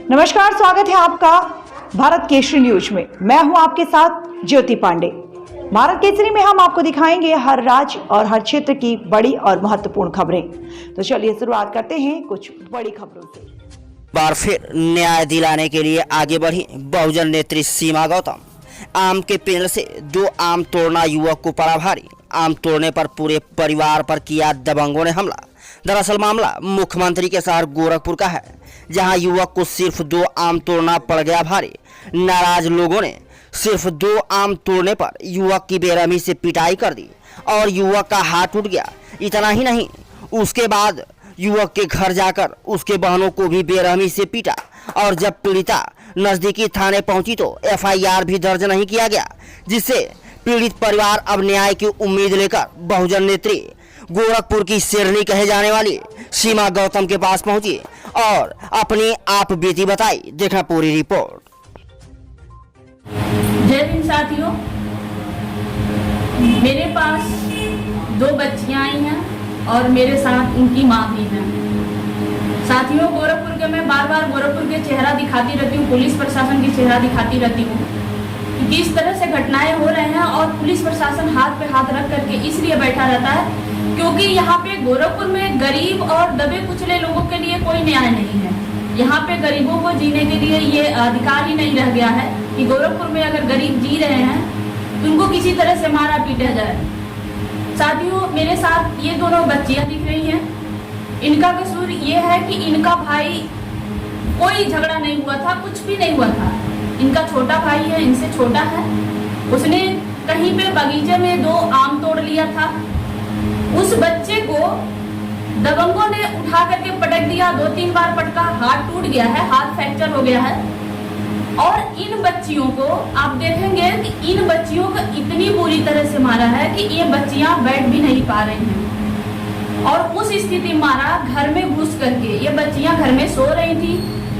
नमस्कार, स्वागत है आपका भारत केसरी न्यूज में। मैं हूं आपके साथ ज्योति पांडे। भारत केसरी में हम आपको दिखाएंगे हर राज्य और हर क्षेत्र की बड़ी और महत्वपूर्ण खबरें। तो चलिए शुरुआत करते हैं कुछ बड़ी खबरों से। बार फिर न्याय दिलाने के लिए आगे बढ़ी बहुजन नेत्री सीमा गौतम। आम के पेड़ से 2 आम तोड़ना युवक को पड़ा भारी। आम तोड़ने पर पूरे परिवार पर किया दबंगों ने हमला। दरअसल मामला मुख्यमंत्री के शहर गोरखपुर का है, जहां युवक को सिर्फ 2 आम तोड़ना पड़ गया भारी। नाराज लोगों ने सिर्फ 2 आम तोड़ने पर युवक की बेरहमी से पिटाई कर दी और युवक का हाथ टूट गया। इतना ही नहीं, उसके बाद युवक के घर जाकर उसके बहनों को भी बेरहमी से पीटा और जब पीड़िता नजदीकी थाने पहुंची तो FIR भी दर्ज नहीं किया गया, जिससे पीड़ित परिवार अब न्याय की उम्मीद लेकर बहुजन नेत्री गोरखपुर की शेरनी कहे जाने वाली सीमा गौतम के पास पहुंची और अपनी आप बीती बताई। देखना पूरी रिपोर्ट। जय हिंद साथियों, मेरे पास 2 बच्चियां आई हैं और मेरे साथ उनकी मां भी है। साथियों, गोरखपुर के मैं बार बार गोरखपुर के चेहरा दिखाती रहती हूँ, पुलिस प्रशासन की चेहरा दिखाती रहती हूँ कि किस तरह से घटनाएं हो रहे हैं और पुलिस प्रशासन हाथ पे हाथ रख करके इसलिए बैठा रहता है क्योंकि यहाँ पे गोरखपुर में गरीब और दबे कुचले लोगों के लिए कोई न्याय नहीं है। यहाँ पे गरीबों को जीने के लिए ये अधिकार ही नहीं रह गया है कि गोरखपुर में अगर गरीब जी रहे हैं तो उनको किसी तरह से मारा पीटा जाए। साथियों, मेरे साथ ये दोनों बच्चियां दिख रही हैं। इनका कसूर ये है कि इनका भाई, कोई झगड़ा नहीं हुआ था, कुछ भी नहीं हुआ था। इनका छोटा भाई है, इनसे छोटा है। उसने कहीं पे बगीचे में 2 आम तोड़ लिया था। उस बच्चे को दबंगों ने उठा करके पटक दिया, 2-3 बार पटका, हाथ टूट गया है, हाथ फ्रैक्चर हो गया है। और इन बच्चियों को आप देखेंगे कि इन बच्चियों को इतनी बुरी तरह से मारा है कि ये बच्चियां बैठ भी नहीं पा रही हैं और उस स्थिति में मारा घर में घुस करके। ये बच्चियां घर में सो रही थी।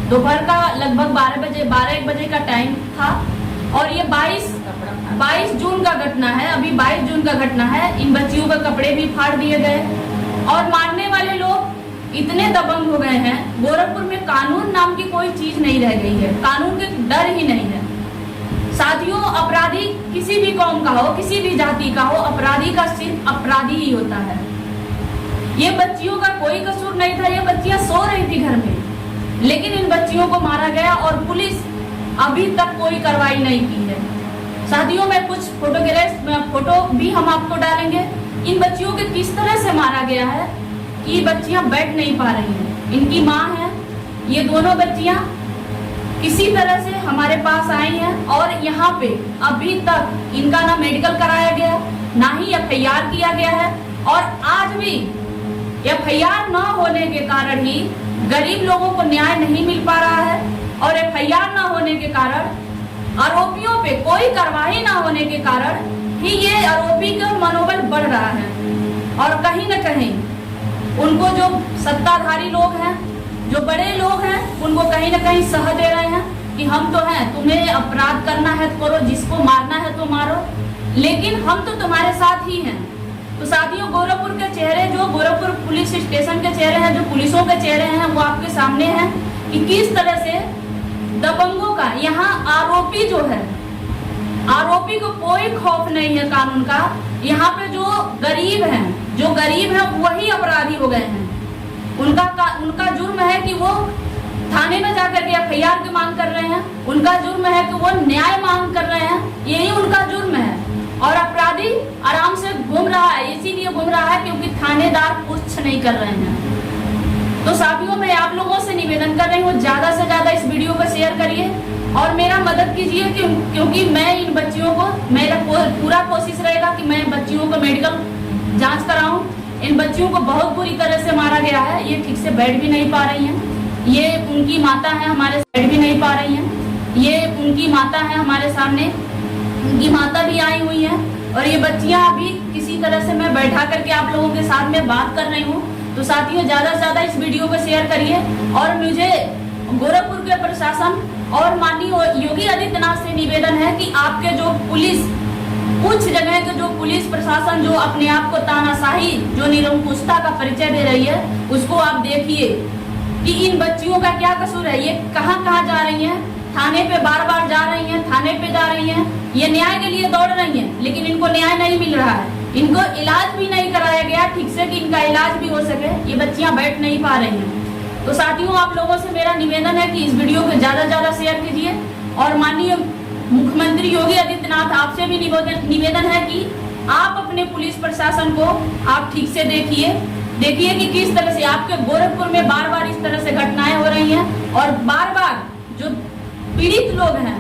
दोपहर का लगभग 12-1 बजे का टाइम था और ये 22 जून का घटना है। अभी 22 जून का घटना है। इन बच्चियों के कपड़े भी फाड़ दिए गए और मारने वाले लोग इतने दबंग हो गए हैं। गोरखपुर में कानून नाम की कोई चीज नहीं रह गई है, कानून के डर ही नहीं है। साथियों, अपराधी किसी भी कौम का हो, किसी भी जाति का हो, अपराधी का सिर्फ अपराधी ही होता है। ये बच्चियों का कोई कसूर नहीं था। ये बच्चियां सो रही थी घर में, लेकिन इन बच्चियों को मारा गया और पुलिस अभी तक कोई कार्रवाई नहीं की है। साथियों, मैं कुछ फोटो भी हम आपको डालेंगे। इन बच्चियों के किस तरह से मारा गया है कि ये बच्चियां बैठ नहीं पा रही हैं। इनकी माँ है। ये दोनों बच्चियां किसी तरह से हमारे पास आई हैं और यहाँ पे अभी तक इनका ना मेडिकल कराया गया, ना ही FIR किया गया है। और आज भी FIR न होने के कारण ही गरीब लोगों को न्याय नहीं मिल पा रहा है और FIR न होने के कारण, आरोपियों पे कोई कार्रवाई ना होने के कारण ही ये आरोपी का मनोबल बढ़ रहा है। और कहीं न कहीं उनको जो सत्ताधारी लोग हैं, जो बड़े लोग हैं, उनको कहीं न कहीं सह दे रहे हैं कि हम तो हैं, तुम्हें अपराध करना है तो करो, जिसको मारना है तो मारो, लेकिन हम तो तुम्हारे साथ ही हैं। तो साथियों, गोरखपुर के चेहरे, जो गोरखपुर पुलिस स्टेशन के चेहरे हैं, जो पुलिसों के चेहरे हैं, वो आपके सामने हैं कि किस तरह से दबंगों का, यहाँ आरोपी जो है, आरोपी को कोई खौफ नहीं है कानून का। यहाँ पे जो गरीब हैं वही अपराधी हो गए हैं। उनका जुर्म है कि वो थाने में जाकर के FIR की मांग कर रहे हैं। उनका जुर्म है कि वो न्याय मांग कर रहे हैं। यही उनका जुर्म है और अपराधी आराम से घूम रहा है। इसीलिए घूम रहा है क्योंकि थानेदार कुछ नहीं कर रहे हैं। तो साथियों, मैं आप लोगों से निवेदन कर रही हूँ, ज्यादा से ज्यादा इस वीडियो को शेयर करिए और मेरा मदद कीजिए क्योंकि मैं इन बच्चियों को, मेरा पूरा कोशिश रहेगा कि मैं बच्चियों को मेडिकल जांच कराऊं। इन बच्चियों को बहुत बुरी तरह से मारा गया है। ये ठीक से बैठ भी नहीं पा रही हैं। ये उनकी माता है, हमारे बैठ भी नहीं पा रही हैं। ये उनकी माता है हमारे सामने, उनकी माता भी आई हुई है और ये बच्चियां अभी किसी तरह से मैं बैठा करके आप लोगों के साथ में बात कर रही हूँ। तो साथियों, ज्यादा से ज्यादा इस वीडियो को शेयर करिए और मुझे गोरखपुर के प्रशासन और माननीय योगी आदित्यनाथ से निवेदन है कि आपके जो पुलिस, कुछ जगह के जो पुलिस प्रशासन जो अपने आप को तानाशाही, जो निरंकुशता का परिचय दे रही है, उसको आप देखिए कि इन बच्चियों का क्या कसूर है, ये कहाँ कहाँ जा रही हैं, थाने पे बार बार जा रही हैं, थाने पे जा रही हैं, ये न्याय के लिए दौड़ रही हैं, लेकिन इनको न्याय नहीं मिल रहा है, इनको इलाज भी नहीं कराया गया ठीक से कि इनका इलाज भी हो सके, ये बच्चियां बैठ नहीं पा रही हैं। तो साथियों, आप लोगों से मेरा निवेदन है कि इस वीडियो को ज्यादा से ज्यादा शेयर कीजिए और माननीय मुख्यमंत्री योगी आदित्यनाथ आपसे भी निवेदन है कि आप अपने पुलिस प्रशासन को आप ठीक से देखिए कि किस तरह से आपके गोरखपुर में बार बार इस तरह से घटनाएं हो रही हैं और बार बार जो पीड़ित लोग हैं,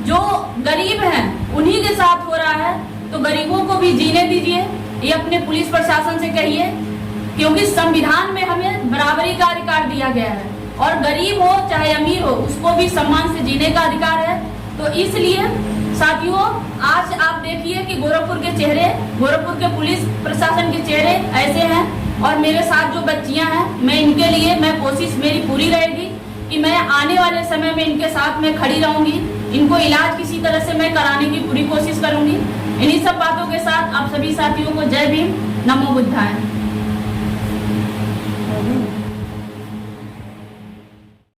जो गरीब हैं, उन्हीं के साथ हो रहा है। तो गरीबों को भी जीने दीजिए, ये अपने पुलिस प्रशासन से कहिए, क्योंकि संविधान में हमें बराबरी का अधिकार दिया गया है और गरीब हो चाहे अमीर हो उसको भी सम्मान से जीने का अधिकार है। तो इसलिए साथियों, आज आप देखिए कि गोरखपुर के पुलिस प्रशासन के चेहरे ऐसे हैं और मेरे साथ जो बच्चियां हैं, मैं कोशिश मेरी पूरी रहेगी कि मैं आने वाले समय में इनके साथ में खड़ी रहूंगी, इनको इलाज किसी तरह से मैं कराने की पूरी कोशिश करूंगी। इन्हीं सब बातों के साथ आप सभी साथियों को जय भीम, नमो बुद्धाय।